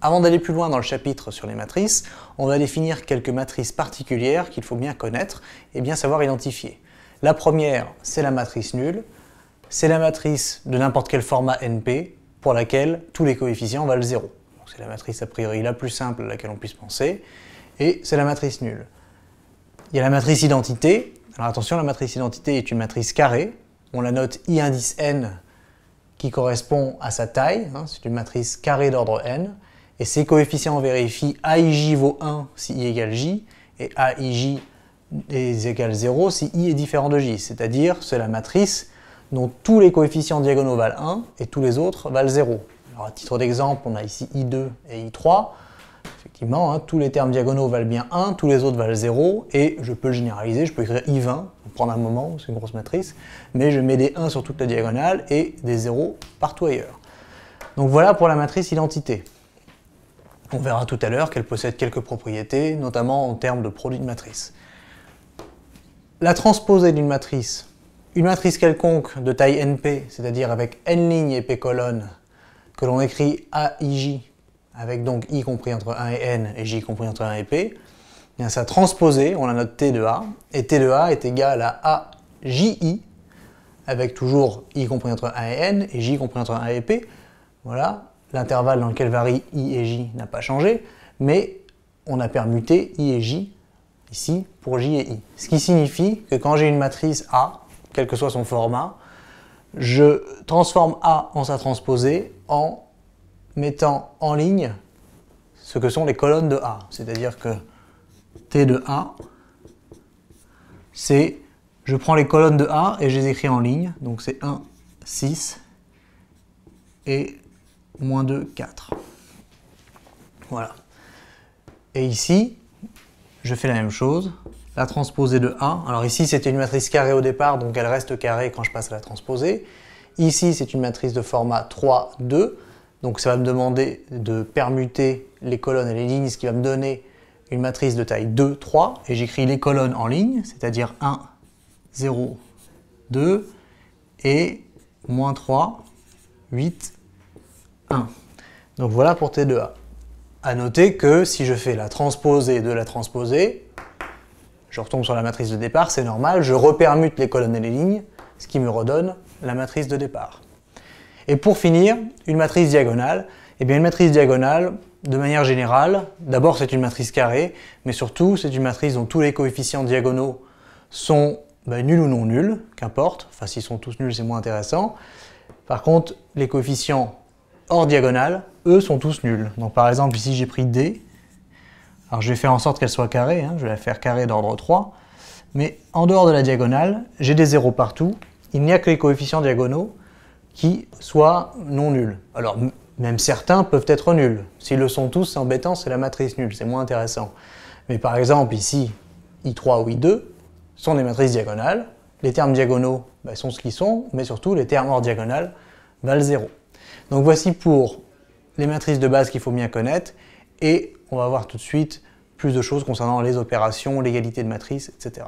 Avant d'aller plus loin dans le chapitre sur les matrices, on va définir quelques matrices particulières qu'il faut bien connaître et bien savoir identifier. La première, c'est la matrice nulle. C'est la matrice de n'importe quel format NP pour laquelle tous les coefficients valent 0. C'est la matrice a priori la plus simple à laquelle on puisse penser, et c'est la matrice nulle. Il y a la matrice identité. Alors attention, la matrice identité est une matrice carrée. On la note I indice n qui correspond à sa taille. C'est une matrice carrée d'ordre n. Et ses coefficients vérifient AIJ vaut 1 si I égale J, et AIJ est égal 0 si I est différent de J. C'est-à-dire, c'est la matrice dont tous les coefficients diagonaux valent 1 et tous les autres valent 0. Alors à titre d'exemple, on a ici I2 et I3. Effectivement, tous les termes diagonaux valent bien 1, tous les autres valent 0, et je peux le généraliser, je peux écrire I20, pour prendre un moment, c'est une grosse matrice, mais je mets des 1 sur toute la diagonale et des 0 partout ailleurs. Donc voilà pour la matrice identité. On verra tout à l'heure qu'elle possède quelques propriétés, notamment en termes de produit de matrice. La transposée d'une matrice, une matrice quelconque de taille NP, c'est-à-dire avec n lignes et p colonnes, que l'on écrit AIJ, avec donc I compris entre 1 et n et J compris entre 1 et p, bien sa transposée, on la note T de A, et T de A est égal à AJI, avec toujours I compris entre 1 et n et J compris entre 1 et p. Voilà. L'intervalle dans lequel varient I et J n'a pas changé, mais on a permuté I et J ici pour J et I. Ce qui signifie que quand j'ai une matrice A, quel que soit son format, je transforme A en sa transposée en mettant en ligne ce que sont les colonnes de A. C'est-à-dire que T de A, c'est, je prends les colonnes de A et je les écris en ligne, donc c'est 1, 6 et moins 2, 4. Voilà. Et ici, je fais la même chose. La transposée de A. Alors ici, c'était une matrice carrée au départ, donc elle reste carrée quand je passe à la transposée. Ici, c'est une matrice de format 3, 2. Donc ça va me demander de permuter les colonnes et les lignes, ce qui va me donner une matrice de taille 2, 3. Et j'écris les colonnes en ligne, c'est-à-dire 1, 0, 2 et moins 3, 8, 1. Donc voilà pour T de A. A noter que si je fais la transposée de la transposée, je retombe sur la matrice de départ, c'est normal, je repermute les colonnes et les lignes, ce qui me redonne la matrice de départ. Et pour finir, une matrice diagonale. Eh bien une matrice diagonale, de manière générale, d'abord c'est une matrice carrée, mais surtout c'est une matrice dont tous les coefficients diagonaux sont nuls ou non nuls, qu'importe. Enfin s'ils sont tous nuls c'est moins intéressant. Par contre, les coefficients hors diagonale, eux, sont tous nuls. Donc par exemple, ici j'ai pris D. Alors je vais faire en sorte qu'elle soit carrée, je vais la faire carrée d'ordre 3. Mais en dehors de la diagonale, j'ai des zéros partout. Il n'y a que les coefficients diagonaux qui soient non nuls. Alors même certains peuvent être nuls. S'ils le sont tous, c'est embêtant, c'est la matrice nulle, c'est moins intéressant. Mais par exemple ici, I3 ou I2 sont des matrices diagonales. Les termes diagonaux sont ce qu'ils sont, mais surtout les termes hors diagonale valent 0. Donc voici pour les matrices de base qu'il faut bien connaître, et on va voir tout de suite plus de choses concernant les opérations, l'égalité de matrices, etc.